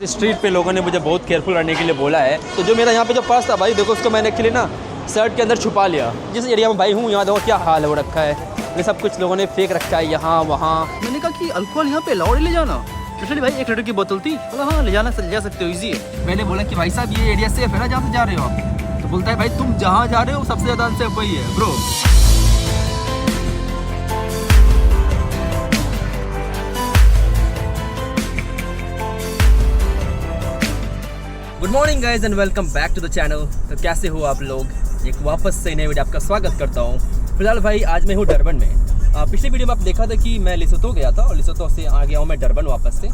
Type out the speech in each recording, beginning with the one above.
Street पे लोगों ने मुझे बहुत केयरफुल रहने के लिए बोला है। तो जो मेरा यहाँ पे जो पर्स था भाई, देखो उसको मैंने एक्चुअली ना शर्ट के अंदर छुपा लिया। जिस एरिया में भाई हूँ यहाँ देखो क्या हाल है वो रखा है, ये सब कुछ लोगों ने फेंक रखा है यहाँ वहाँ। मैंने कहा कि अल्कोहल यहाँ पे अलाउड ले जाना। एक्चुअली भाई 1 लीटर की बोतल थी, बोला हाँ ले जा सकते हो, ईजी है। मैंने बोला कि भाई साहब ये एरिया सेफ है ना जहाँ से जा रहे हो आप? तो बोलता है भाई तुम जहाँ जा रहे हो सबसे ज़्यादा अनसेफ वही है bro. Good morning guys and welcome back to the channel. तो कैसे हो आप लोग? एक वापस से नए वीडियो आपका स्वागत करता हूँ। फिलहाल भाई आज मैं हूँ डरबन में। पिछली वीडियो में आप देखा था कि मैं लिसोतो गया था और लिसोतो से आ गया हूँ मैं डरबन वापस से।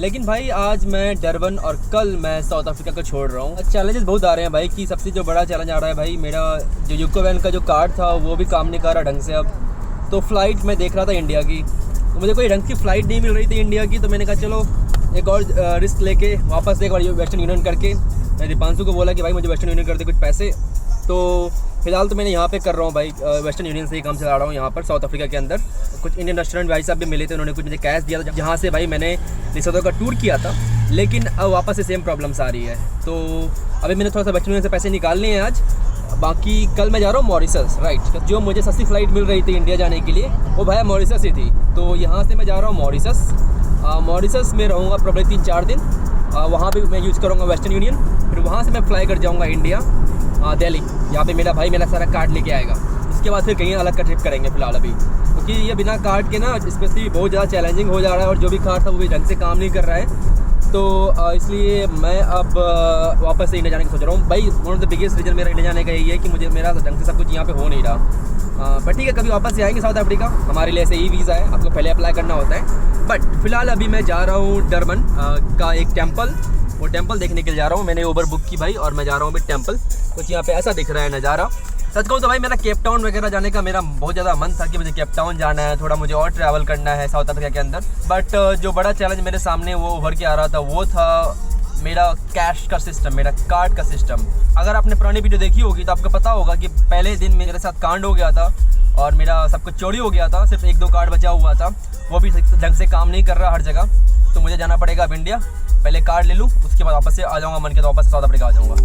लेकिन भाई आज मैं डरबन और कल मैं साउथ अफ्रीका को छोड़ रहा हूँ। चैलेंजेस बहुत आ रहे हैं भाई। कि सबसे जो बड़ा चैलेंज आ रहा है भाई, मेरा जो यूको वैन का जो कार्ड था वो भी काम नहीं कर रहा ढंग से। अब तो फ़्लाइट मैं देख रहा था इंडिया की, तो मुझे कोई ढंग की फ़्लाइट नहीं मिल रही थी इंडिया की। तो मैंने कहा चलो एक और रिस्क लेके वापस एक बार वेस्टर्न यूनियन करके मैं दीपांशु को बोला कि भाई मुझे वेस्टर्न यूनियन कर दे कुछ पैसे। तो फिलहाल तो मैंने यहाँ पे कर रहा हूँ भाई, वेस्टर्न यूनियन से ही काम चला रहा हूँ यहाँ पर साउथ अफ्रीका के अंदर। कुछ इंडियन रेस्टोरेंट भाई साहब भी मिले थे, उन्होंने कुछ मुझे कैश दिया था जहाँ से भाई मैंने लिसोतो का टूर किया था। लेकिन अब वापस से सेम प्रॉब्लम्स आ रही है। तो अभी मैंने थोड़ा सा वेस्टर्न यूनियन से पैसे निकालने हैं आज। बाकी कल मैं जा रहा हूँ मॉरिशस, राइट। जो मुझे सस्ती फ्लाइट मिल रही थी इंडिया जाने के लिए वो भाई मॉरिशस ही थी। तो यहाँ से मैं जा रहा हूँ मॉरिशस। मॉरिशस में रहूँगा प्रॉब्लम 3-4 दिन। वहाँ पे मैं यूज़ करूँगा वेस्टर्न यूनियन। फिर वहाँ से मैं फ्लाई कर जाऊँगा इंडिया, दिल्ली। यहाँ पे मेरा भाई मेरा सारा कार्ड लेके आएगा। उसके बाद फिर कहीं अलग का ट्रिप करेंगे फिलहाल अभी, क्योंकि ये बिना कार्ड के ना स्पेशली बहुत ज़्यादा चैलेंजिंग हो जा रहा है। और जो भी कार्ड था वो भी ढंग से काम नहीं कर रहा है। तो इसलिए मैं अब वापस से इंडिया जाने का सोच रहा हूँ भाई। One of the biggest reason मेरा इंडिया जाने का यही है कि मुझे मेरा ढंग से सब कुछ यहाँ पे हो नहीं रहा। बट ठीक है, कभी वापस से आएंगे साउथ अफ्रीका। हमारे लिए ऐसे ही वीज़ा है, आपको पहले अप्लाई करना होता है। बट फिलहाल अभी मैं जा रहा हूँ डरबन का एक टेम्पल, वो टेम्पल देखने के लिए जा रहा हूँ। मैंने उबर बुक की भाई और मैं जा रहा हूँ अभी टेम्पल। कुछ यहाँ पे ऐसा दिख रहा है नज़ारा। सच कहूँ तो भाई मेरा केप टाउन वगैरह जाने का मेरा बहुत ज़्यादा मन था कि मुझे केप टाउन जाना है, थोड़ा मुझे और ट्रैवल करना है साउथ अफ्रीका के अंदर। बट जो बड़ा चैलेंज मेरे सामने वो उभर के आ रहा था वो था मेरा कैश का सिस्टम, मेरा कार्ड का सिस्टम। अगर आपने पुरानी वीडियो देखी होगी तो आपको पता होगा कि पहले दिन मेरे साथ कांड हो गया था और मेरा सब कुछ चोरी हो गया था। सिर्फ 1-2 कार्ड बचा हुआ था, वो भी ढंग से काम नहीं कर रहा हर जगह। तो मुझे जाना पड़ेगा अब इंडिया। पहले कार्ड ले लूँ, उसके बाद वापस से आ जाऊँगा, मन के तो वापस से साउथ अफ्रीका आ जाऊँगा।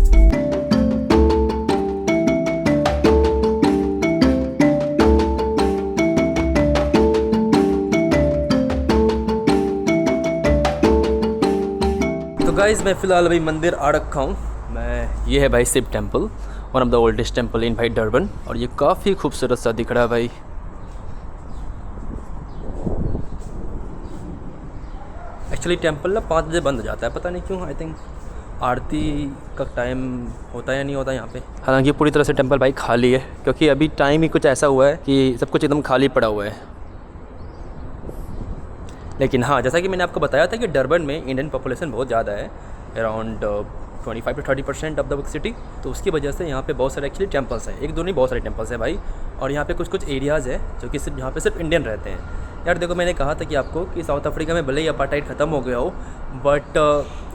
तो गाइस मैं फ़िलहाल अभी मंदिर आ रखा हूँ मैं। ये है भाई Shiv temple, one of the oldest temple in भाई डरबन। और ये काफ़ी खूबसूरत सा दिख रहा है भाई। एक्चुअली टेम्पल ना 5 बजे बंद हो जाता है, पता नहीं क्यों। आई थिंक आरती का टाइम होता है या नहीं होता यहाँ पे। हालांकि पूरी तरह से टेम्पल भाई खाली है, क्योंकि अभी टाइम ही कुछ ऐसा हुआ है कि सब कुछ एकदम खाली पड़ा हुआ है। लेकिन हाँ, जैसा कि मैंने आपको बताया था कि डरबन में इंडियन पॉपुलेशन बहुत ज़्यादा है, around 25 to 30% of the city. तो उसकी वजह से यहाँ पे बहुत सारे एक्चुअली टेम्पल्स हैं, एक दो नहीं बहुत सारे टेम्पल्स हैं भाई। और यहाँ पे कुछ एरियाज़ है जो कि सिर्फ यहाँ पे सिर्फ इंडियन रहते हैं। यार देखो, मैंने कहा था कि आपको कि साउथ अफ्रीका में भले ही अपार्टाइड ख़त्म हो गया हो, बट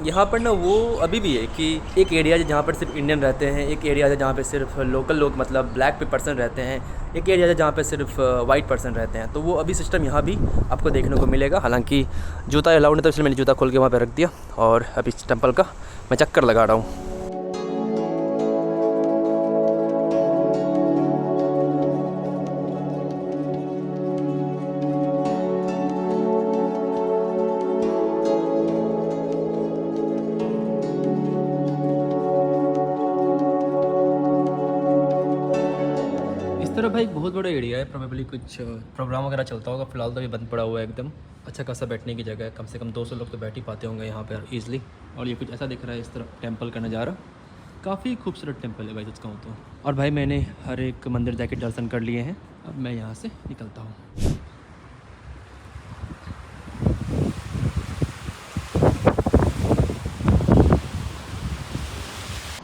यहाँ पर ना वो अभी भी है कि एक एरिया है जहाँ पर सिर्फ इंडियन रहते हैं, एक एरिया है जहाँ पे सिर्फ लोकल लोग मतलब ब्लैक पर्सन रहते हैं, एक एरिया है जहाँ पे सिर्फ वाइट पर्सन रहते हैं। तो वो अभी सिस्टम यहाँ भी आपको देखने को मिलेगा। हालांकि जूता अलाउड नहीं था, इसलिए मैंने जूता खोल के वहाँ पर रख दिया और अभी इस टेम्पल का मैं चक्कर लगा रहा हूँ। इधर भाई एक बहुत बड़ा एरिया है, प्रोबेबली कुछ प्रोग्राम वगैरह चलता होगा। फिलहाल तो अभी बंद पड़ा हुआ है एकदम। अच्छा खासा बैठने की जगह है, कम से कम 200 लोग तो बैठ ही पाते होंगे यहाँ पर ईजिली। और ये कुछ ऐसा दिख रहा है इस तरफ टेम्पल का नज़ारा। काफ़ी खूबसूरत टेम्पल है भाई सच कहूँ तो। और भाई मैंने हर एक मंदिर जाके दर्शन कर लिए हैं, अब मैं यहाँ से निकलता हूँ।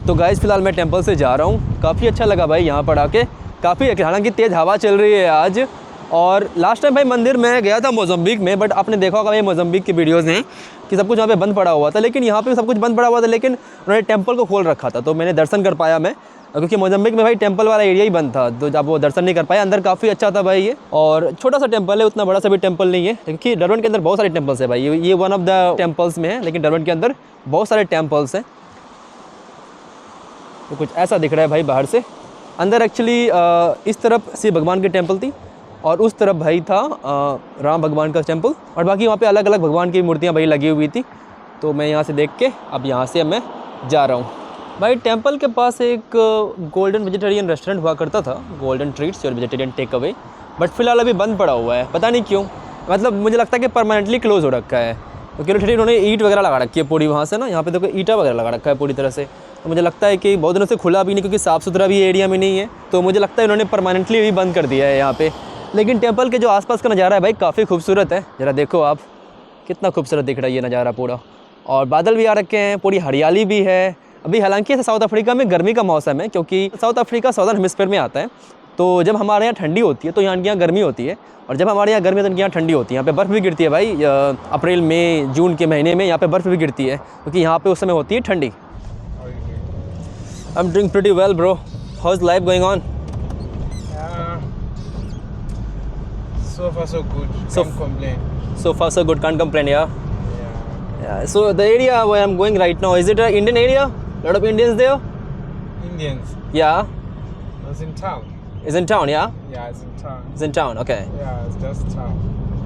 तो गाइस फ़िलहाल मैं टेम्पल से जा रहा हूँ। काफ़ी अच्छा लगा भाई यहाँ पर आके, काफ़ी। हालांकि तेज़ हवा चल रही है आज। और लास्ट टाइम भाई मंदिर में गया था मोज़म्बिक में, बट आपने देखा होगा भाई मोज़म्बिक की वीडियोस हैं कि सब कुछ यहाँ पे बंद पड़ा हुआ था। लेकिन यहाँ पे सब कुछ बंद पड़ा हुआ था, लेकिन उन्होंने टेम्पल को खोल रखा था, तो मैंने दर्शन कर पाया मैं। क्योंकि मोजम्बिक में भाई टेंपल वाला एरिया ही बंद था, तो जब वो दर्शन नहीं कर पाए। अंदर काफ़ी अच्छा था भाई ये, और छोटा सा टेंपल है, उतना बड़ा सा भी टेंपल नहीं है, क्योंकि डरबन के अंदर बहुत सारे टेंपल्स है भाई। ये वन ऑफ द टेंपल्स में है, लेकिन डरबन के अंदर बहुत सारे टेंपल्स हैं। तो कुछ ऐसा दिख रहा है भाई बाहर से। अंदर एक्चुअली इस तरफ शिव भगवान की टेंपल थी, और उस तरफ भाई था राम भगवान का टेंपल, और बाकी वहाँ पे अलग अलग भगवान की मूर्तियाँ भाई लगी हुई थी। तो मैं यहाँ से देख के अब यहाँ से मैं जा रहा हूँ भाई। टेंपल के पास एक गोल्डन वेजिटेरियन रेस्टोरेंट हुआ करता था, गोल्डन ट्रीट्स और वेजिटेरियन टेक अवे, बट फिलहाल अभी बंद पड़ा हुआ है, पता नहीं क्यों। मतलब मुझे लगता है कि परमानेंटली क्लोज हो रखा है, क्योंकि उन्होंने ईंट वगैरह लगा रखी है पूरी वहाँ से ना, यहाँ पे तो ईंटा वगैरह लगा रखा है पूरी तरह से। तो मुझे लगता है कि बहुत दिनों से खुला भी नहीं, क्योंकि साफ़ सुथरा भी एरिया में नहीं है, तो मुझे लगता है उन्होंने परमानेंटली भी बंद कर दिया है यहाँ पे। लेकिन टेंपल के जो आसपास का नज़ारा है भाई काफ़ी खूबसूरत है। ज़रा देखो आप, कितना खूबसूरत दिख रहा है ये नज़ारा पूरा, और बादल भी आ रखे हैं, पूरी हरियाली भी है। अभी हालांकि साउथ अफ्रीका में गर्मी का मौसम है, क्योंकि साउथ अफ्रीका सदर्न हेमिस्फीयर में आता है। तो जब हमारे यहाँ ठंडी होती है तो यहाँ गर्मी होती है, और जब हमारे यहाँ गर्मी है तो इनके यहाँ ठंडी होती है। यहाँ पे बर्फ़ भी गिरती है भाई, अप्रैल मई जून के महीने में यहाँ पे बर्फ़ भी गिरती है, क्योंकि यहाँ पे उस समय होती है ठंडी। I'm doing pretty well, bro. How's life going on? So far so good. Can't complain. So far so good, can't complain, yeah. Yeah. So the area where I'm going right now, is it an Indian area? Lot of Indians there? Indians. Yeah. It's in town. It's in town, yeah? Yeah, it's in town. It's in town, okay. Yeah, it's just town.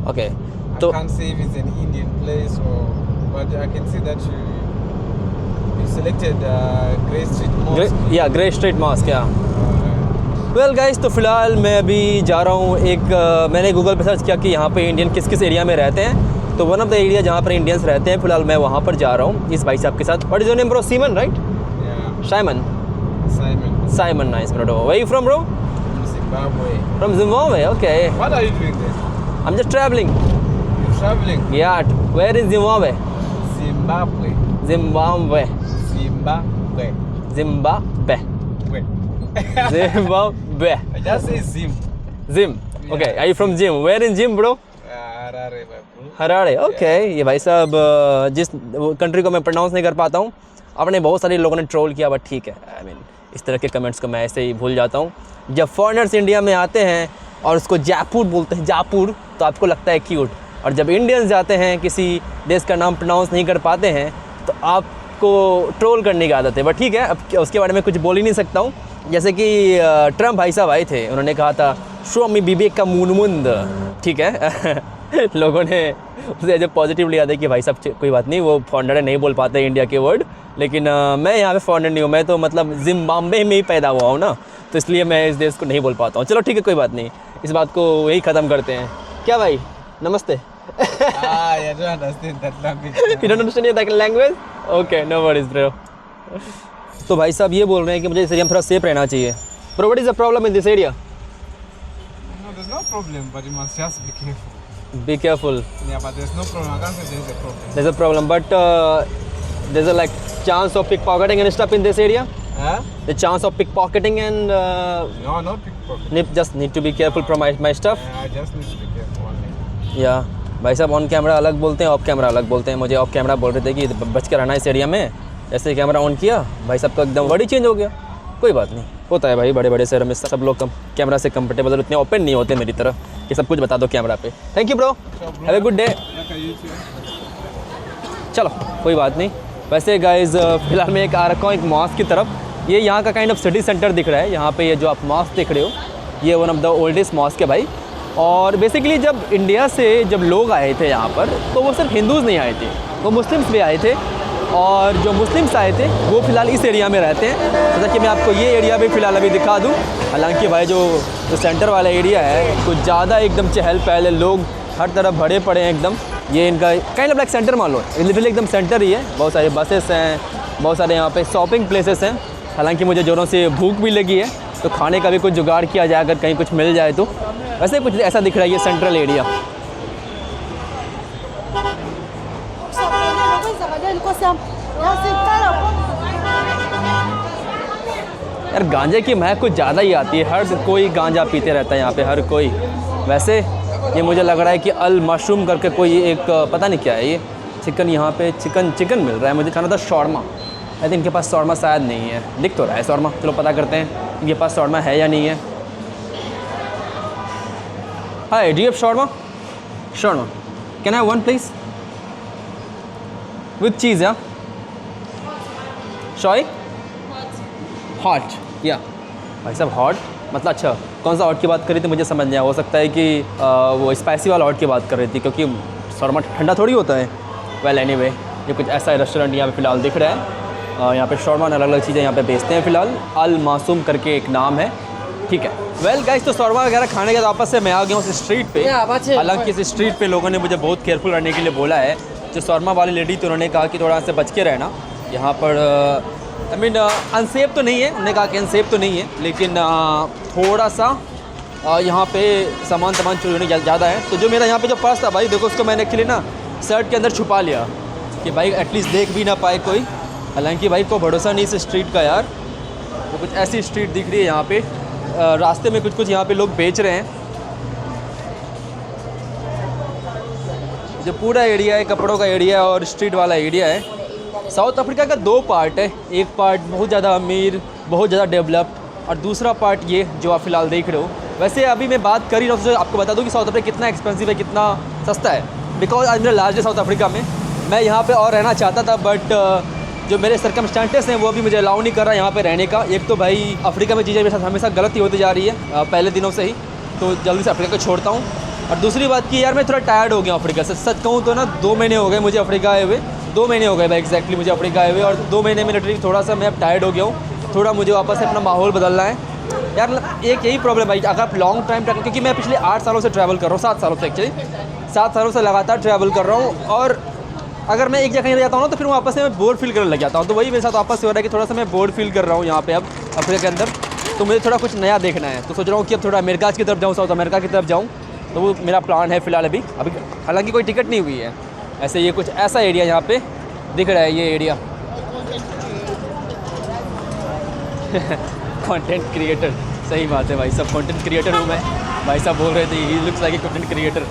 Okay. I So, can't say if it's an Indian place or, but I can see that you selected Grey Street Mosque. Grey Street Mosque, yeah. Well guys, तो फ़िलहाल मैं अभी जा रहा हूँ मैंने Google पे search किया कि यहाँ पे इंडियन किस किस एरिया में रहते हैं, तो वन ऑफ द एरिया जहाँ पर इंडियंस रहते हैं, फ़िलहाल मैं वहाँ पर जा रहा हूँ इस भाई साहब के साथ। What is your name bro? Semen, right? Yeah. Simon. Simon, nice bro. Where are you from, bro? From Zimbabwe. From Zimbabwe, okay. What are you doing there? I'm just traveling. You're traveling? Yeah, where is Zimbabwe? Zimbabwe. Zimbabwe. Zimbabwe. Zimbabwe. Wait. Zimbabwe. I just say Zim. Zim. Okay, are you from Zim? Where in Zim, bro? Harare, my bro. Harare, okay. ये भाई साहब जिस country को मैं pronounce नहीं कर पाता हूँ, अपने बहुत सारे लोगों ने ट्रोल किया, बट ठीक है। आई मीन इस तरह के कमेंट्स को मैं ऐसे ही भूल जाता हूँ। जब फॉरेनर्स इंडिया में आते हैं और उसको जयपुर बोलते हैं, जापुर, तो आपको लगता है क्यूट, और जब इंडियंस जाते हैं किसी देश का नाम प्रोनाउंस नहीं कर पाते हैं तो आपको ट्रोल करने की आदत है। बट ठीक है, अब उसके बारे में कुछ बोल ही नहीं सकता हूँ। जैसे कि ट्रम्प भाई साहब आए थे, उन्होंने कहा था शो मी विवेक का मुनमुंद, ठीक है। लोगों ने उसे एज ए पॉजिटिव लिया था कि भाई साहब कोई बात नहीं, वो फॉरेनर नहीं बोल पाते इंडिया के वर्ड, लेकिन मैं यहाँ पे फॉरेनर नहीं हूँ, मैं तो मतलब जिम्बाब्वे में ही पैदा हुआ हूँ ना, तो इसलिए मैं इस देश को नहीं बोल पाता हूँ। चलो ठीक है, कोई बात नहीं, इस बात को यही ख़त्म करते हैं। क्या भाई, नमस्ते। I don't understand that language. You don't understand that language? Okay, no worries, bro. तो भाई साहब ये बोल रहे हैं कि मुझे इस एरिया में थोड़ा सेफ रहना चाहिए। Bro, what is the problem in this area? No, there's no problem, but you must just be careful. Be careful. Yeah, but there's no problem. I can't say there is a problem. There's a problem, but there's a like chance of pickpocketing and stuff in this area. Huh? The chance of pickpocketing and No, no pickpocket. just need to be careful from my stuff. I just need to be careful only. या भाई साहब on camera अलग बोलते हैं, of camera अलग बोलते हैं। मुझे ऑफ कैमरा बोल रहे थे कि बच के रहना इस एरिया में। जैसे कैमरा ऑन किया, भाई साहब का एकदम वर्ड ही चेंज हो गया। कोई बात नहीं, होता है भाई, बड़े बड़े शहरों में सब लोग कैमरा से कंफर्टेबल और उतने ओपन नहीं होते मेरी तरह कि सब कुछ बता दो कैमरा पे। Thank you bro, have a good day. चलो कोई बात नहीं। वैसे गाइज फिलहाल मैं आ रखा हूँ एक मॉस्क की तरफ। ये यहाँ का काइंड ऑफ सिटी सेंटर दिख रहा है। यहाँ पे ये जो आप मॉस्क देख रहे हो, ये one of the oldest mosque है भाई। और बेसिकली जब इंडिया से जब लोग आए थे यहाँ पर, तो वो सिर्फ हिंदूज़ नहीं आए थे, वो मुस्लिम्स भी आए थे। और जो मुस्लिम्स आए थे वो फ़िलहाल इस एरिया में रहते हैं। जैसा कि मैं आपको ये एरिया भी फ़िलहाल अभी दिखा दूँ। हालांकि भाई जो सेंटर वाला एरिया है कुछ ज़्यादा एकदम चहल पहल है, लोग हर तरफ भरे पड़े हैं एकदम। ये इनका काइंड ऑफ लाइक सेंटर मान लो, लिटरली एकदम सेंटर ही है। बहुत सारे बसेस हैं, बहुत सारे यहाँ पे शॉपिंग प्लेसेस हैं। हालांकि मुझे ज़ोरों से भूख भी लगी है, तो खाने का भी कुछ जुगाड़ किया जाए अगर कहीं कुछ मिल जाए तो। वैसे कुछ ऐसा दिख रहा है ये सेंट्रल एरिया। यार गांजे की महक कुछ ज़्यादा ही आती है, हर कोई गांजा पीते रहता है यहाँ पे, हर कोई। वैसे ये मुझे लग रहा है कि अल मशरूम करके कोई एक पता नहीं क्या है ये चिकन, यहाँ पे चिकन मिल रहा है। मुझे खाना था शॉर्मा, आई थिंक इनके पास शॉर्मा शायद नहीं है, दिख तो रहा है शॉर्मा, चलो पता करते हैं इनके पास शॉर्मा है या नहीं है। Hi, do you have shawarma? Shawarma, can I one please with cheese? या शॉय हॉट, या भाई साहब हॉट मतलब अच्छा कौन सा हॉट की बात कर रही थी मुझे समझ नहीं आया। हो सकता है कि वो स्पाइसी वाला हॉट की बात कर रही थी, क्योंकि शॉर्मा ठंडा थोड़ी होता है। वेल एनीवे, ये कुछ ऐसा रेस्टोरेंट यहाँ पे फ़िलहाल दिख रहा है। यहाँ पे शॉर्मा अलग अलग चीज़ें यहाँ पे बेचते हैं फ़िलहाल। अल मासूम करके एक नाम है, ठीक है। वेल गाइस, तो शॉर्मा वगैरह खाने के बाद वापस से मैं आ गया हूँ इस स्ट्रीट पे। हालांकि इस स्ट्रीट पे लोगों ने मुझे बहुत केयरफुल रहने के लिए बोला है। जो शॉर्मा वाली लेडी थी उन्होंने कहा कि थोड़ा से बच के रहना यहाँ पर। आई मीन अनसेफ तो नहीं है, उन्होंने कहा कि अनसेफ तो नहीं है, लेकिन थोड़ा सा यहाँ पे सामान चोरी होने ज़्यादा है। तो जो मेरा यहाँ पे जो पर्स था भाई, देखो उसको मैंने एक्चुअली ना शर्ट के अंदर छुपा लिया कि भाई एटलीस्ट देख भी ना पाए कोई। हालांकि भाई को भरोसा नहीं इस स्ट्रीट का यार, वो कुछ ऐसी स्ट्रीट दिख रही है यहाँ पे। रास्ते में कुछ यहाँ पे लोग बेच रहे हैं। जो पूरा एरिया है कपड़ों का एरिया और स्ट्रीट वाला एरिया है। साउथ अफ्रीका का दो पार्ट है, एक पार्ट बहुत ज़्यादा अमीर, बहुत ज़्यादा डेवलप्ड, और दूसरा पार्ट ये जो आप फ़िलहाल देख रहे हो। वैसे अभी मैं बात कर ही रहा हूँ तो आपको बता दूँ कि साउथ अफ्रीका कितना एक्सपेंसिव है, कितना सस्ता है। बिकॉज आज मेरा लास्ट डे साउथ अफ्रीका में, मैं यहाँ पे और रहना चाहता था, बट जो मेरे सर्कमस्टेंसेस हैं वो अभी मुझे अलाउ नहीं कर रहा यहाँ पे रहने का। एक तो भाई अफ्रीका में चीज़ें मेरे साथ हमेशा गलत ही होती जा रही है पहले दिनों से ही, तो जल्दी से अफ्रीका को छोड़ता हूँ। और दूसरी बात कि यार मैं थोड़ा टायर्ड हो गया अफ्रीका से। सच कहूँ तो ना 2 महीने हो गए मुझे अफ्रीका आए हुए, 2 महीने हो गए भाई एग्जैक्टली मुझे अफ्रीका आए हुए। और 2 महीने में लिटरली थोड़ा सा मैं अब टायर्ड हो गया हूँ। थोड़ा मुझे वापस से अपना माहौल बदलना है यार। एक यही प्रॉब्लम भाई, अगर आप लॉन्ग टाइम ट्रैवल, क्योंकि मैं पिछले 8 सालों से ट्रैवल कर रहा हूँ, 7 सालों से एक्चुअली 7 सालों से लगातार ट्रैवल कर रहा हूँ। और अगर मैं एक जगह नहीं जाता हूँ ना तो फिर वापस से मैं बोर फील करने लग जाता हूँ। तो वही मेरे साथ वापस से हो रहा है कि थोड़ा सा मैं बोर फील कर रहा हूँ यहाँ पे अब अफ्रीका के अंदर। तो मुझे थोड़ा कुछ नया देखना है, तो सोच रहा हूँ कि अब थोड़ा अमेरिका की तरफ जाऊँ, साउथ अमेरिका की तरफ जाऊँ। तो वो मेरा प्लान है फ़िलहाल अभी हालांकि कोई टिकट नहीं हुई है। ऐसे ये कुछ ऐसा एरिया यहाँ पे दिख रहा है, ये एरिया। कंटेंट क्रिएटर, सही बात है भाई, सब कंटेंट क्रिएटर हूँ मैं। भाई साहब बोल रहे थे he looks like a content creator.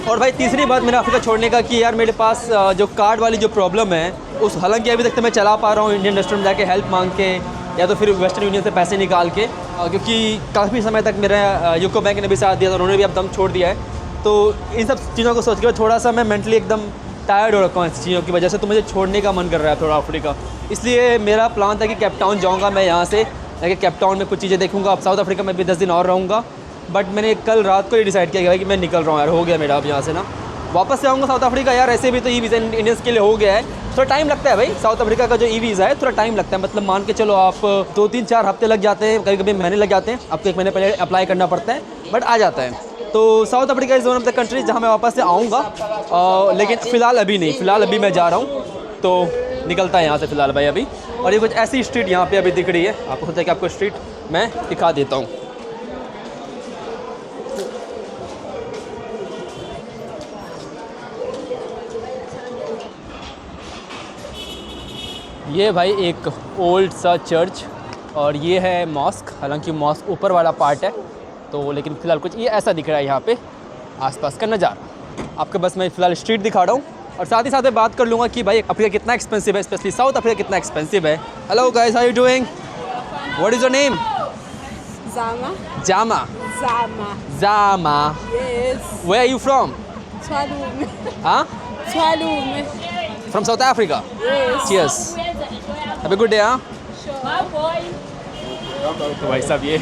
और भाई तीसरी बात मेरा अफ्रीका छोड़ने का कि यार मेरे पास जो कार्ड वाली जो प्रॉब्लम है उस, हालांकि अभी तक तो मैं चला पा रहा हूँ इंडियन रेस्टोरेंट जाके हेल्प मांग के या तो फिर वेस्टर्न यूनियन से पैसे निकाल के, क्योंकि काफ़ी समय तक मेरा यूको बैंक ने भी साथ दिया था, उन्होंने भी अब दम छोड़ दिया है। तो इन सब चीज़ों को सोच के थोड़ा सा मैं मेंटली एकदम टायर्ड हो रखा हूँ इस चीज़ों की वजह से। तो मुझे छोड़ने का मन कर रहा है थोड़ा अफ्रीका। इसलिए मेरा प्लान था कि केप टाउन जाऊँगा मैं यहाँ से, जाके केप टाउन में कुछ चीज़ें देखूँगा। अब साउथ अफ्रीका में भी 10 दिन और रहूँगा, बट मैंने कल रात को ये डिसाइड किया कि मैं निकल रहा हूँ यार, हो गया मेरा अब यहाँ से ना, वापस से आऊँगा साउथ अफ्रीका यार। ऐसे भी तो ई वीज़ा इंडियंस के लिए हो गया है, थोड़ा टाइम लगता है भाई। साउथ अफ्रीका का जो ई वीज़ा है थोड़ा टाइम लगता है, मतलब मान के चलो आप 2-3-4 हफ्ते लग जाते हैं, कभी कभी महीने लग जाते हैं। आपको 1 महीने पहले अप्लाई करना पड़ता है, बट आ जाता है। तो south Africa is one of the countries जहाँ मैं वापस से आऊँगा, लेकिन फ़िलहाल अभी नहीं, फ़िलहाल अभी मैं जा रहा हूँ तो निकलता है यहाँ से फ़िलहाल भाई अभी। और ये कुछ ऐसी स्ट्रीट यहाँ पे अभी दिख रही है, आपको सोचा कि आपको स्ट्रीट मैं दिखा देता हूँ। ये भाई एक ओल्ड सा चर्च और ये है मॉस्क। हालांकि मॉस्क ऊपर वाला पार्ट है, तो लेकिन फ़िलहाल कुछ ये ऐसा दिख रहा है यहाँ पे आसपास का नज़ारा। आपको बस मैं फ़िलहाल स्ट्रीट दिखा रहा हूँ और साथ ही साथ मैं बात कर लूँगा कि भाई अफ्रीका कितना एक्सपेंसिव है, स्पेशली साउथ अफ्रीका कितना एक्सपेंसिव है। Hello guys, how are you doing? What is your name? Zama. Zama. Zama. Zama. Yes. Where are you from? Twalume. हाँ, Twalume. From south Africa. Yes. Cheers, have a good day. हाँ Sure. तो भाई साहब ये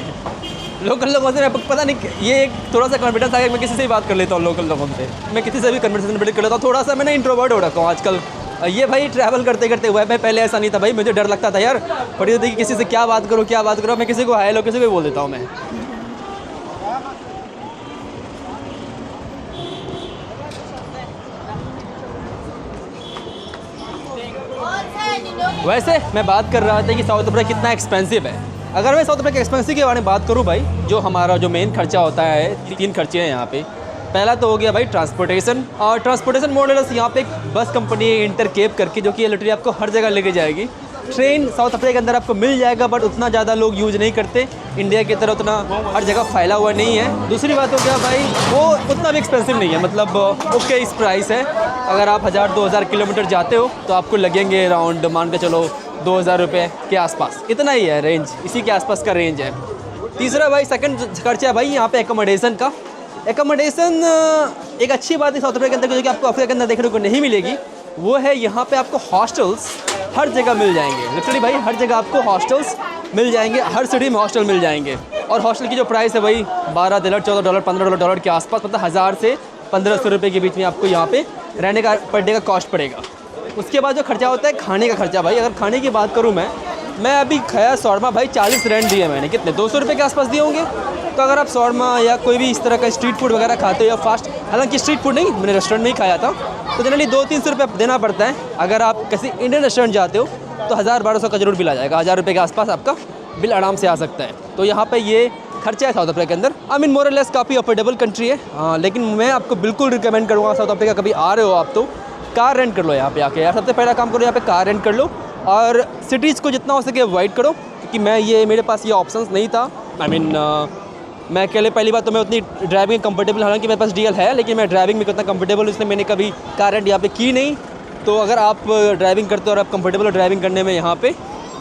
local लोगों से पता नहीं, ये एक थोड़ा सा कॉन्फिडेंस आ गया, मैं किसी से भी बात कर लेता हूँ लोकल लोगों से, मैं किसी से भी कन्वर्सेशन बिल्ड कर लेता हूँ। थोड़ा सा मैं इंट्रोवर्ट हो रखा हूँ आजकल। ये भाई ट्रैवल करते करते हुआ है, मैं पहले ऐसा नहीं था भाई, मुझे डर लगता था यार, पड़ी होती कि किसी से क्या बात करो, मैं किसी को हाय लो किसी को बोल देता हूँ मैं। वैसे मैं बात कर रहा था कि साउथ अफ्रीका कितना एक्सपेंसिव है। अगर मैं साउथ अफ्रीका एक्सपेंसिव के बारे में बात करूं भाई, जो हमारा जो मेन खर्चा होता है, 3 खर्चे हैं यहाँ पे। पहला तो हो गया भाई ट्रांसपोर्टेशन, और ट्रांसपोर्टेशन मॉडल्स यहाँ पे एक बस कंपनी है इंटरकेप करके, जो कि लिटरली आपको हर जगह लेके जाएगी। ट्रेन साउथ अफ्रीका के अंदर आपको मिल जाएगा, बट उतना ज़्यादा लोग यूज़ नहीं करते, इंडिया की तरह उतना हर जगह फैला हुआ नहीं है। दूसरी बात हो गया भाई, वो उतना भी एक्सपेंसिव नहीं है, मतलब ओके इस प्राइस है। अगर आप 1000-2000 किलोमीटर जाते हो तो आपको लगेंगे अराउंड मान के चलो 2000 रुपये के आसपास, इतना ही है रेंज, इसी के आसपास का रेंज है। तीसरा भाई सेकंड खर्चा है भाई यहाँ पे एकोमोडेशन का। एकोमोडेशन एक अच्छी बात है साउथ अफ्रीका के अंदर जो कि आपको अफ्रीका के अंदर देखने को नहीं मिलेगी, वो है यहाँ पे आपको हॉस्टल्स हर जगह मिल जाएंगे। लिटरली भाई हर जगह आपको हॉस्टल्स मिल जाएंगे, हर सिटी में हॉस्टल मिल जाएंगे। और हॉस्टल की जो प्राइस है भाई $12, $14, $15 के आसपास, मतलब 1000 से 1500 रुपये के बीच में आपको यहाँ पे रहने का पर डे का कॉस्ट पड़ेगा। उसके बाद जो खर्चा होता है खाने का खर्चा भाई, अगर खाने की बात करूँ मैं अभी खाया शॉर्मा भाई 40 रैंड दिए मैंने, कितने 200 रुपये के आसपास दिए होंगे। तो अगर आप शॉर्मा या कोई भी इस तरह का स्ट्रीट फूड वगैरह खाते हो या फास्ट, हालांकि स्ट्रीट फूड नहीं, मैंने रेस्टोरेंट में ही खाया था, तो जनरली 200-300 रुपये देना पड़ता है। अगर आप किसी इंडियन रेस्टोरेंट जाते हो तो 1000-1200 का जरूर बिल आ जाएगा, 1000 रुपये के आसपास आपका बिल आराम से आ सकता है। तो यहाँ पे ये खर्चा है साउथ अफ्रीका के अंदर। आई मीन मोर और लेस काफ़ी अफोर्डेबल कंट्री है। लेकिन मैं आपको बिल्कुल रिकमेंड करूँगा, साउथ अफ्रीका कभी आ रहे हो आप तो कार रेंट कर लो यहाँ पे आके यार। सबसे पहला काम करो यहाँ पे कार रेंट कर लो, और सिटीज़ को जितना हो सके अवॉइड करो, क्योंकि मेरे पास ये ऑप्शंस नहीं था। आई मीन मैं अकेले पहली बात तो मैं उतनी ड्राइविंग कंफर्टेबल, हालांकि मेरे पास DL है, लेकिन मैं ड्राइविंग में कितना कंफर्टेबल हूँ इसलिए मैंने कभी कार रेंट यहाँ पे की नहीं। तो अगर आप ड्राइविंग करते हो और आप कंफर्टेबल हो ड्राइविंग करने में यहाँ पे,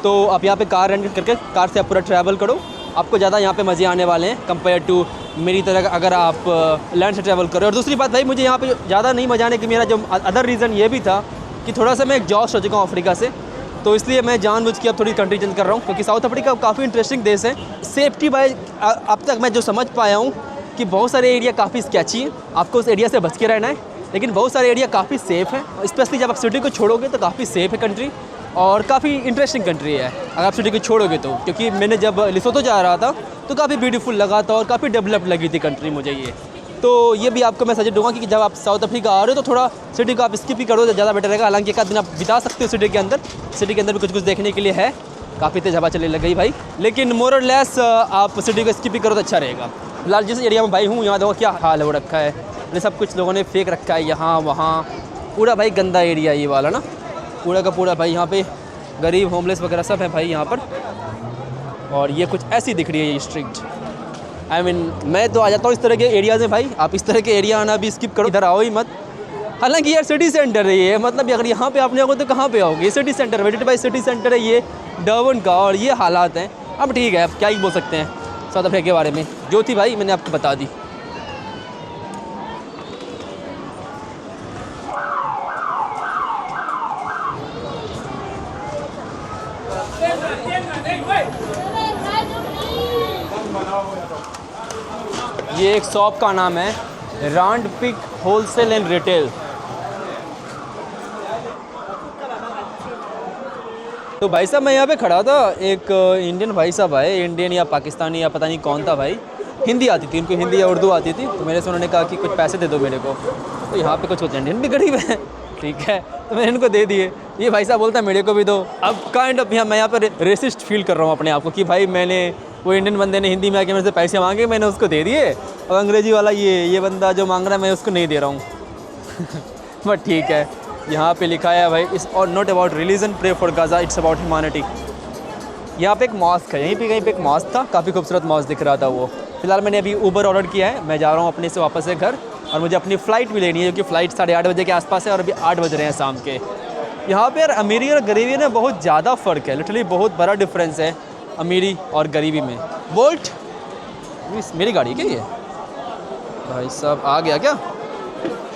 तो आप यहाँ पे कार रेंट करके कार से आप पूरा ट्रैवल करो, आपको ज़्यादा यहाँ पे मज़े आने वाले हैं कंपेयर टू मेरी तरह अगर आप लैंड से ट्रैवल करो। और दूसरी बात भाई, मुझे यहाँ पे ज़्यादा नहीं मज़ा आने की मेरा जो अदर रीज़न ये भी था कि थोड़ा सा मैं एग्जॉस्ट हो चुका हूँ अफ्रीका से, तो इसलिए मैं जानबूझ के अब थोड़ी कंट्री चेंज कर रहा हूँ, क्योंकि साउथ अफ्रीका काफ़ी इंटरेस्टिंग देश है। सेफ्टी भाई अब तक मैं जो समझ पाया हूँ कि बहुत सारे एरिया काफ़ी स्केची हैं, आपको उस एरिया से बच के रहना है, लेकिन बहुत सारे एरिया काफ़ी सेफ़ है, स्पेशली जब आप सिटी को छोड़ोगे तो काफ़ी सेफ़ है कंट्री, और काफ़ी इंटरेस्टिंग कंट्री है अगर आप सिटी को छोड़ोगे तो। क्योंकि मैंने जब लिसोतो जा रहा था तो काफ़ी ब्यूटीफुल लगा था और काफ़ी डेवलप लगी थी कंट्री मुझे ये। तो ये भी आपको मैं सजेस्ट दूंगा कि जब आप साउथ अफ्रीका आ रहे हो तो थोड़ा सिटी को आप स्किप ही करो तो ज़्यादा बेटर रहेगा। हालांकि एक आध दिन आप बिता सकते हो सिटी के अंदर, सिटी के अंदर भी कुछ देखने के लिए है, काफ़ी तेज़ हवा चलने लग गई भाई, लेकिन मोर और लेस आप सिटी को स्किप ही करो तो अच्छा रहेगा। फिलहाल जिस एरिया में भाई हूँ यहाँ देखो क्या हाल है, वो रखा है ये सब कुछ लोगों ने फेंक रखा है यहाँ वहाँ, पूरा भाई गंदा एरिया ये वाला ना, पूरा का पूरा भाई। यहाँ पे गरीब होमलेस वगैरह सब है भाई यहाँ पर, और ये कुछ ऐसी दिख रही है ये स्ट्रीट। आई मीन मैं तो आ जाता हूँ इस तरह के एरियाज़ में भाई, आप इस तरह के एरिया आना भी स्किप करो, इधर आओ ही मत। हालांकि यार सिटी सेंटर है ये, मतलब अगर यहाँ पे आपने आओगे तो कहाँ पे आओगे, ये सिटी सेंटर वेटेड बाई सिटी सेंटर है ये डर्बन का, और ये हालात हैं। अब ठीक है, अब क्या ही बोल सकते हैं साउथ अफ्रीका के बारे में, जो थी भाई मैंने आपको बता दी। ये एक शॉप का नाम है रांड पिक होलसेल एंड रिटेल। तो भाई साहब मैं यहाँ पे खड़ा था, एक इंडियन भाई साहब आए, इंडियन या पाकिस्तानी या पता नहीं कौन था भाई, हिंदी आती थी उनको, हिंदी या उर्दू आती थी, तो मेरे से उन्होंने कहा कि कुछ पैसे दे दो मेरे को। तो यहाँ पे कुछ होते हैं इंडियन भी गरीब है, ठीक है, तो मैंने इनको दे दिए। ये भाई साहब बोलता है मेरे को भी दो। अब काइंड ऑफ मैं यहाँ पर रेसिस्ट फील कर रहा हूँ अपने आप को कि भाई मैंने, वो इंडियन बंदे ने हिंदी में आके मेरे से पैसे मांगे, मैंने उसको दे दिए, और अंग्रेजी वाला ये बंदा जो मांग रहा है मैं उसको नहीं दे रहा हूँ। बट ठीक है, यहाँ पे लिखा है भाई इट्स और not about religion, pray for Gaza, it's about humanity. यहाँ पे एक मॉस्क है, यहीं पे कहीं पे एक मॉस्क था, काफ़ी खूबसूरत मॉस्क दिख रहा था वो। फिलहाल मैंने अभी ऊबर ऑर्डर किया है, मैं जा रहा हूँ अपने से वापस से घर, और मुझे अपनी फ़्लाइट भी लेनी है, क्योंकि फ़्लाइट 8:30 बजे के आसपास है और अभी 8 बज रहे हैं शाम के। यहाँ पे यार अमीरी और गरीबी में बहुत ज़्यादा फ़र्क है, लिटरली बहुत बड़ा डिफरेंस है अमीरी और गरीबी में। बोल्ट मेरी गाड़ी क्या ये भाई साहब आ गया क्या,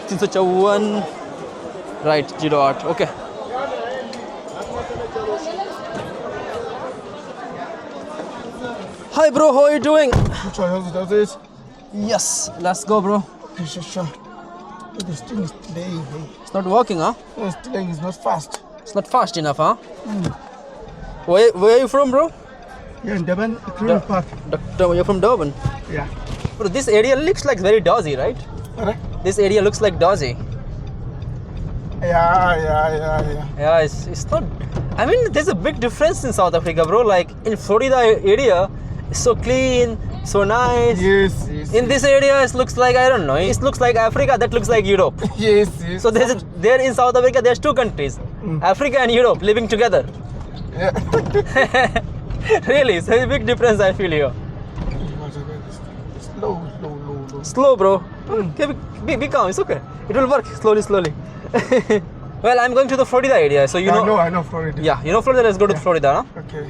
354 right 08 okay. Hi bro, how are you doing? Which one does it? Yes, let's go bro. Sure. This thing is delaying. It's not working, huh? It's delaying. It's not fast. It's not fast enough, huh? Where are you from, bro? Yeah, in Durban, Crew Park. You're from Durban. Yeah. Bro, this area looks like very dozy, right? Correct? This area looks like dozy. Yeah. Yeah, it's not. I mean, there's a big difference in South Africa, bro. Like in Florida area, it's so clean, so nice. Yes. In this area, it looks like, I don't know, it looks like Africa, that looks like Europe. Yes. So there in South Africa, there's two countries, Africa and Europe, living together. Yeah. Really, it's a big difference I feel here. Slow. Slow, bro. Okay, be calm, it's okay. It will work slowly. Well, I'm going to the Florida area, so you know. I know Florida. Yeah, you know Florida. Let's go to Florida, huh? Okay.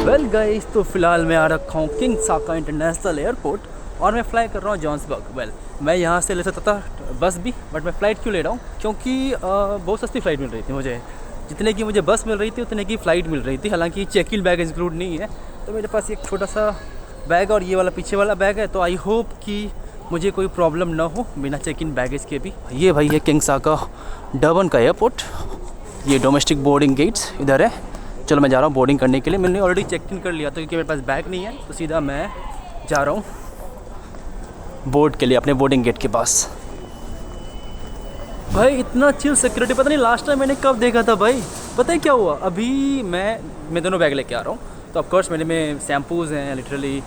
Well guys, तो फिलहाल मैं आ रखा हूँ king साका international airport और मैं fly कर रहा हूँ जॉन्सबर्ग। वेल, मैं यहाँ से ले सकता था बस भी, बट मैं फ़्लाइट क्यों ले रहा हूँ? क्योंकि बहुत सस्ती फ़्लाइट मिल रही थी मुझे। जितने की मुझे बस मिल रही थी उतने की फ़्लाइट मिल रही थी। हालांकि चेक इन बैग इंक्लूड नहीं है, तो मेरे पास एक छोटा सा बैग और ये वाला पीछे वाला बैग है। तो आई होप कि मुझे कोई प्रॉब्लम ना हो बिना चेक इन बैगेज के भी। ये भाई है किंग साका डर्बन का एयरपोर्ट। ये डोमेस्टिक बोर्डिंग गेट्स इधर है। चलो मैं जा रहा हूँ बोर्डिंग करने के लिए। मैंने ऑलरेडी चेक इन कर लिया था क्योंकि मेरे पास बैग नहीं है, तो सीधा मैं जा रहा हूँ बोर्ड के लिए अपने बोर्डिंग गेट के पास। भाई इतना चिल सिक्योरिटी, पता नहीं लास्ट टाइम मैंने कब देखा था भाई। पता है क्या हुआ? अभी मैं दोनों बैग लेके आ रहा हूँ, तो ऑफकोर्स मेरे में शैम्पूज़ हैं लिटरली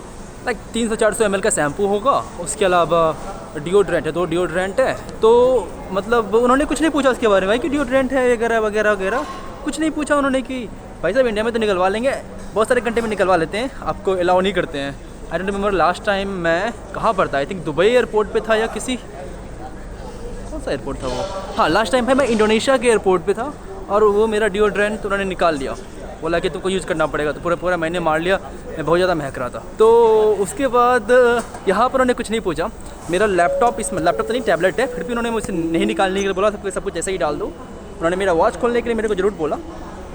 लाइक 300-400 ml का शैम्पू होगा। उसके अलावा डिओड्रेंट है, 2 डिओड्रेंट है। तो मतलब उन्होंने कुछ नहीं पूछा उसके बारे में भाई कि डिओड्रेंट है वगैरह वगैरह वगैरह, कुछ नहीं पूछा उन्होंने कि भाई साहब इंडिया में तो निकलवा लेंगे, बहुत सारे घंटे में निकलवा लेते हैं, आपको अलाउ नहीं करते हैं। I don't remember last time मैं कहाँ पर था, आई थिंक दुबई एयरपोर्ट पे था या किसी, कौन सा एयरपोर्ट था वो? हाँ, लास्ट टाइम भाई मैं इंडोनेशिया के एयरपोर्ट पे था और वो मेरा डिओड्रेंट तो उन्होंने निकाल लिया। बोला कि तुमको यूज़ करना पड़ेगा, तो पूरा महीने मार लिया। मैं बहुत ज़्यादा महक रहा था। तो उसके बाद यहाँ पर उन्होंने कुछ नहीं पूछा। मेरा लैपटॉप, इसमें लैपटॉप तो नहीं टैबलेट है, फिर भी उन्होंने मुझसे नहीं निकालने के लिए बोला, सब कुछ ऐसे ही डाल दो। उन्होंने मेरा वॉच खोलने के लिए मेरे को ज़रूर बोला,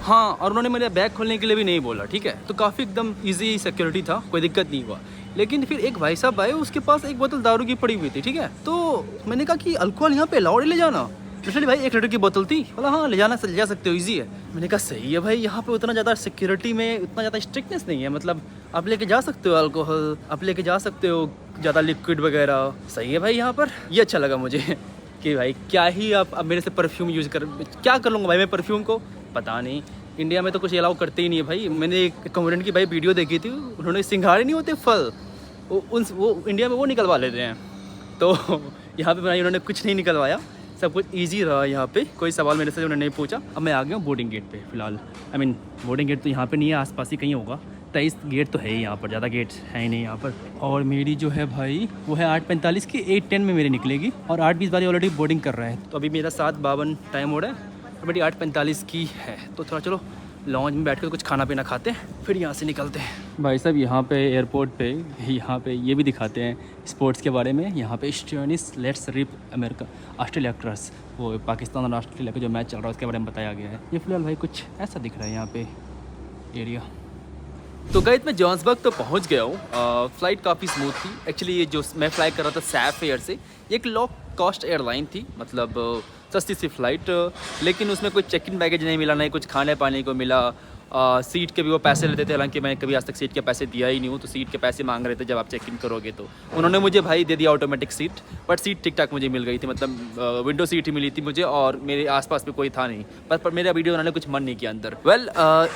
हाँ, और उन्होंने मेरा बैग खोलने के लिए भी नहीं बोला, ठीक है। तो काफ़ी एकदम इजी सिक्योरिटी था, कोई दिक्कत नहीं हुआ। लेकिन फिर एक भाई साहब आए, उसके पास एक बोतल दारू की पड़ी हुई थी, ठीक है। तो मैंने कहा कि अल्कोहल यहाँ पे अलाउड ले जाना? लिटरली भाई 1 लीटर की बोतल थी। बोला हाँ ले जा सकते हो, ईजी है। मैंने कहा सही है भाई, यहाँ पे उतना ज़्यादा सिक्योरिटी में उतना ज़्यादा स्ट्रिक्टनेस नहीं है, मतलब आप लेके जा सकते हो अल्कोहल, आप लेके जा सकते हो ज़्यादा लिक्विड वगैरह, सही है भाई यहाँ पर। ये अच्छा लगा मुझे कि भाई क्या ही आप अब मेरे से परफ्यूम यूज़ क्या कर लूँगा भाई मैं परफ्यूम को, पता नहीं। इंडिया में तो कुछ अलाउ करते ही नहीं है भाई। मैंने एक कॉमेडियन की भाई वीडियो देखी थी, उन्होंने सिंघाड़े नहीं होते फल, वो इंडिया में वो निकलवा लेते हैं। तो यहाँ पे भाई उन्होंने कुछ नहीं निकलवाया, सब कुछ इजी रहा यहाँ पे, कोई सवाल मेरे से उन्होंने नहीं पूछा। अब मैं आ गया हूँ बोर्डिंग गेट पे फिलहाल। आई मीन बोर्डिंग गेट तो यहाँ पे नहीं है, आसपास ही कहीं होगा। 23 गेट तो है ही यहाँ पर, ज़्यादा गेट्स है ही नहीं यहाँ पर। और मेरी जो है भाई वो है 8:45 की, 8:10 में मेरी निकलेगी और 8:20 वाली ऑलरेडी बोर्डिंग कर रहा है। तो अभी मेरा 7:52 टाइम हो रहा है और मेरी 8:45 की है। तो थोड़ा चलो लॉन्च में बैठ कर कुछ खाना पीना खाते हैं, फिर यहाँ से निकलते हैं। भाई साहब यहाँ पे एयरपोर्ट पे यहाँ पे ये भी दिखाते हैं स्पोर्ट्स के बारे में। यहाँ पे स्टेनिस लेट्स रिप अमेरिका ऑस्ट्रेलिया क्रस, वो पाकिस्तान और ऑस्ट्रेलिया का जो मैच चल रहा है उसके बारे में बताया गया है। ये फिलहाल भाई कुछ ऐसा दिख रहा है यहाँ पे एरिया। तो गाइस मैं जॉन्सबर्ग तो पहुँच गया हूँ। फ़्लाइट काफ़ी स्मूथ थी एक्चुअली। ये जो मैं फ़्लाई कर रहा था सैफ एयर से, एक लो कॉस्ट एयरलाइन थी, मतलब सस्ती सी फ़्लाइट, लेकिन उसमें कोई चेक इन बैगेज नहीं मिला, नहीं कुछ खाने पाने को मिला। सीट के भी वो पैसे लेते थे, हालांकि मैं कभी आज तक सीट के पैसे दिया ही नहीं हूँ। तो सीट के पैसे मांग रहे थे जब आप चेक इन करोगे, तो उन्होंने मुझे भाई दे दिया ऑटोमेटिक सीट, बट सीट ठीक ठाक मुझे मिल गई थी, मतलब विंडो सीट ही मिली थी मुझे और मेरे आसपास में कोई था नहीं। पर मेरा वीडियो उन्होंने कुछ मन नहीं किया अंदर।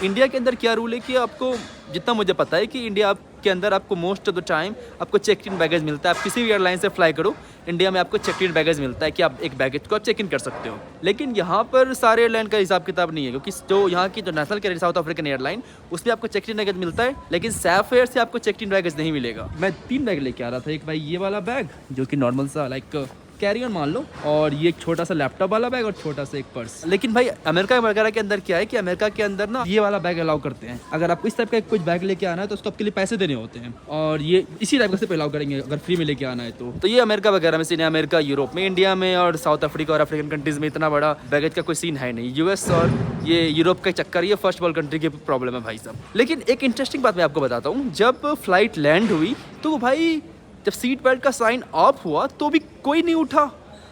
इंडिया के अंदर क्या रूल है कि आपको, जितना मुझे पता है कि इंडिया के अंदर आपको मोस्ट ऑफ द टाइम आपको चेक इन बैगेज मिलता है। आप किसी भी एयरलाइन से फ्लाई करो, इंडिया में आपको चेक इन बैगेज मिलता है कि आप एक बैगेज को आप चेक इन कर सकते हो। लेकिन यहाँ पर सारे एयरलाइन का हिसाब किताब नहीं है, क्योंकि जो यहाँ की जो national carrier south African airline, उसमें आपको चेक इन बैगेज मिलता है, लेकिन सैफ एयर से आपको चेक इन बैगेज नहीं मिलेगा। मैं 3 बैग लेके आ रहा था। एक भाई ये वाला बैग जो कि नॉर्मल सा लाइक कैरी ऑन मान लो, और ये एक छोटा सा लैपटॉप वाला बैग और छोटा सा एक पर्स। लेकिन भाई अमेरिका वगैरह के अंदर क्या है कि अमेरिका के अंदर ना ये वाला बैग अलाउ करते हैं। अगर आपको इस टाइप का कुछ बैग लेके आना है तो उसको आपके लिए पैसे देने होते हैं, और ये इसी टाइप का सिर्फ अलाउ करेंगे अगर फ्री में लेके आना है तो ये अमेरिका वगैरह में सीन है। अमेरिका, यूरोप में, इंडिया में और साउथ अफ्रीका और अफ्रीकन कंट्रीज में इतना बड़ा बैगेज का कोई सीन है नहीं। यूएस और ये यूरोप का चक्कर, ये फर्स्ट वर्ल्ड कंट्री की प्रॉब्लम है भाई साहब। लेकिन एक इंटरेस्टिंग बात मैं आपको बताता हूँ, जब फ्लाइट लैंड हुई तो भाई जब सीट बेल्ट का साइन ऑफ हुआ तो भी कोई नहीं उठा।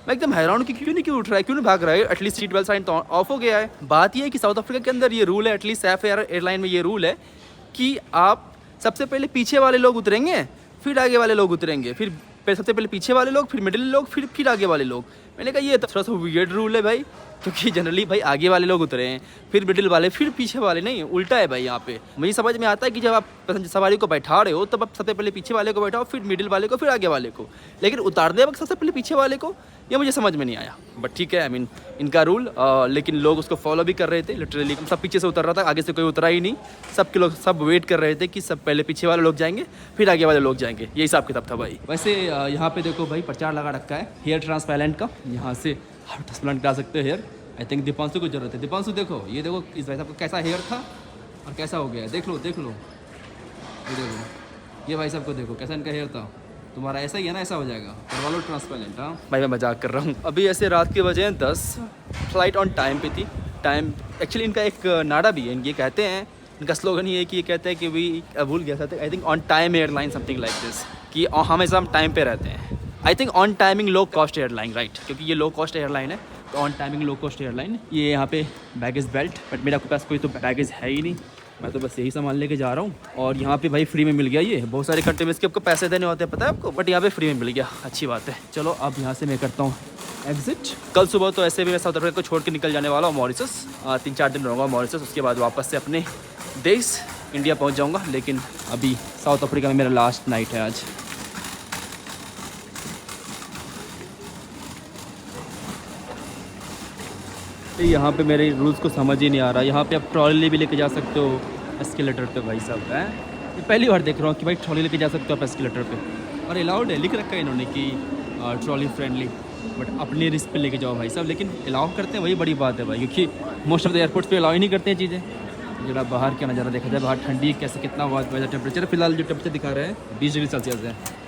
मैं एकदम हैरान हूँ कि क्यों नहीं उठ रहा है, क्यों नहीं भाग रहा है। एटलीस्ट सीट बेल्ट साइन तो ऑफ हो गया है। बात यह है कि साउथ अफ्रीका के अंदर ये रूल है, एटलीस्ट सैफ एयरलाइन में ये रूल है कि आप सबसे पहले पीछे वाले लोग उतरेंगे, फिर आगे वाले लोग उतरेंगे, फिर सबसे पहले पीछे वाले लोग, फिर मिडिल लोग, फिर आगे वाले लोग। मैंने कहा ये तो थोड़ा सा वियर्ड रूल है भाई। क्योंकि जनरली भाई आगे वाले लोग उतरे हैं, फिर मिडिल वाले, फिर पीछे वाले, नहीं उल्टा है भाई यहाँ पे। मुझे समझ में आता है कि जब आप पैसेंजर सवारी को बैठा रहे हो तब आप सबसे पहले पीछे वाले को बैठाओ, फिर मिडिल वाले को, फिर आगे वाले को, लेकिन उतारने वक्त सबसे पहले पीछे वाले को, ये मुझे समझ में नहीं आया। बट ठीक है, आई मीन इनका रूल। लेकिन लोग उसको फॉलो भी कर रहे थे लिटरली। सब पीछे से उतर रहा था, आगे से कोई उतरा ही नहीं। सबके लोग सब वेट कर रहे थे कि सब पहले पीछे वाले लोग जाएंगे फिर आगे वाले लोग जाएंगे, यही हिसाब किताब था भाई। वैसे यहाँ पे देखो भाई प्रचार लगा रखा है हेयर ट्रांसप्लांट का, यहाँ से आप ट्रांसप्लांट करा सकते हो हेयर। आई थिंक दीपांशु को जरूरत है। दीपांशु देखो, ये देखो इस भाई साहब का कैसा हेयर था और कैसा हो गया, देख लो देख लो, ये देखो, ये भाई साहब को देखो कैसा इनका हेयर था। तुम्हारा ऐसा ही है ना, ऐसा हो जाएगा, करवा लो ट्रांसप्लांट। हाँ भाई मैं मजाक कर रहा हूँ। अभी ऐसे रात के बजे हैं 10, फ्लाइट ऑन टाइम पे थी। टाइम एक्चुअली इनका एक नारा भी है, ये कहते हैं, इनका स्लोगन ये है कि ये कहते हैं कि वी भूल गया था, I think on time airline something like this, कि हमेशा हम टाइम पे रहते हैं। I think on timing low cost airline, right, क्योंकि ये लो कॉस्ट एयरलाइन है, तो on timing low cost airline. ये यहाँ पे बैगेज बेल्ट, बट मेरे पास कोई तो बैगेज है ही नहीं, मैं तो बस यही सामान लेके जा रहा हूँ। और यहाँ पे भाई फ्री में मिल गया ये, बहुत सारे कंट्री में इसके आपको पैसे देने होते हैं पता है आपको, बट यहाँ पे फ्री में मिल गया, अच्छी बात है। चलो अब यहाँ से मैं करता हूँ एग्जिट। कल सुबह तो ऐसे भी मैं साउथ अफ्रीका को छोड़ के निकल जाने वाला हूँ मॉरिशस, 3-4 दिन रहूँगा मॉरिशस, उसके बाद वापस से अपने देश इंडिया पहुँच जाऊँगा। लेकिन अभी साउथ अफ्रीका में मेरा लास्ट नाइट है आज। यहाँ पे मेरे रूल्स को समझ ही नहीं आ रहा। यहाँ पे आप ट्रॉली भी लेके जा सकते हो एस्केलेटर पे भाई साहब, है ये पहली बार देख रहा हूँ कि भाई ट्रॉली लेके जा सकते हो आप एस्केलेटर पे, और अलाउड है, लिख रखा है इन्होंने कि ट्रॉली फ्रेंडली, बट अपने रिस्क पे लेके जाओ भाई साहब। लेकिन अलाउ करते हैं, वही बड़ी बात है भाई, क्योंकि मोस्ट ऑफ द एयरपोर्ट्स पे अलाउ ही नहीं करते हैं चीज़ें। जरा बाहर का नज़ारा देखा जाए, बाहर ठंडी कैसे, कितना हुआ टेम्परेचर, फिलहाल जो टेम्परेचर दिखा रहे हैं 20 डिग्री सेल्सियस है।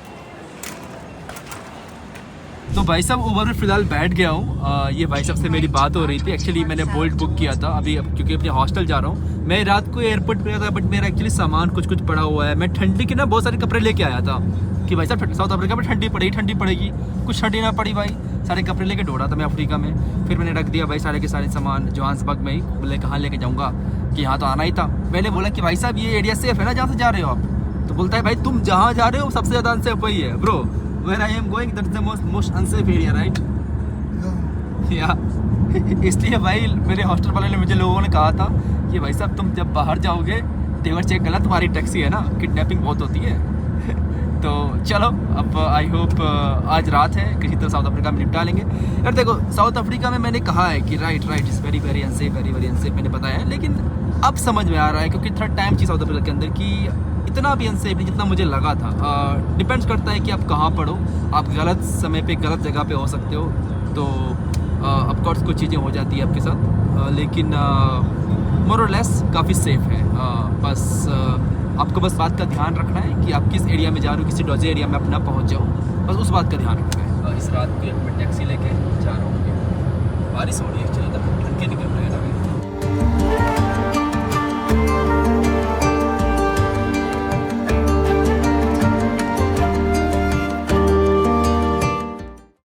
तो भाई साहब ऊबर में फ़िलहाल बैठ गया हूँ। ये भाई साहब से मेरी बात हो रही थी, एक्चुअली मैंने बोल्ट बुक किया था अभी, क्योंकि अपने हॉस्टल जा रहा हूँ। मैं रात को एयरपोर्ट पे गया था, बट मेरा एक्चुअली सामान कुछ पड़ा हुआ है। मैं ठंडी के ना बहुत सारे कपड़े लेके आया था कि भाई साहब साउथ अफ्रीका में ठंडी पड़ेगी, कुछ ठंडी ना पड़ी भाई, सारे कपड़े लेके दौड़ा था मैं अफ्रीका में। फिर मैंने रख दिया भाई सारे के सारे सामान जोहान्सबर्ग में ही। बोले कहाँ लेके जाऊँगा, कि यहाँ तो आना ही था। मैंने बोला कि भाई साहब ये एरिया सेफ है ना जहाँ से जा रहे हो आप? तो बोलता है भाई तुम जहाँ जा रहे हो सबसे ज़्यादा अनसेफ वही है bro, where I am going that's the most unsafe area, right? Yeah. इसलिए भाई मेरे हॉस्टल वाले ने मुझे लोगों ने कहा था कि भाई साहब तुम जब बाहर जाओगे तेवर चेक करना, तुम्हारी टैक्सी है ना, किडनैपिंग बहुत होती है। तो चलो अब आई होप आज रात है किसी तरह साउथ अफ्रीका में निपटा लेंगे। यार देखो साउथ अफ्रीका में मैंने कहा है कि right is very unsafe, very unsafe, मैंने बताया है, लेकिन अब समझ में आ रहा है क्योंकि थर्ड टाइम थी साउथ अफ्रीका के अंदर कि इतना भी अनसेफ नहीं जितना मुझे लगा था। डिपेंड्स करता है कि आप कहाँ पर हो, आप गलत समय पे गलत जगह पे हो सकते हो, तो ऑफकोर्स कुछ चीज़ें हो जाती है आपके साथ, लेकिन मोर और लेस काफ़ी सेफ है। बस आपको बस बात का ध्यान रखना है कि आप किस एरिया में जा रहे हो, किसी डॉजी एरिया में अपना पहुँच जाओ, बस उस बात का ध्यान रखना है। इस रात को मैं टैक्सी लेके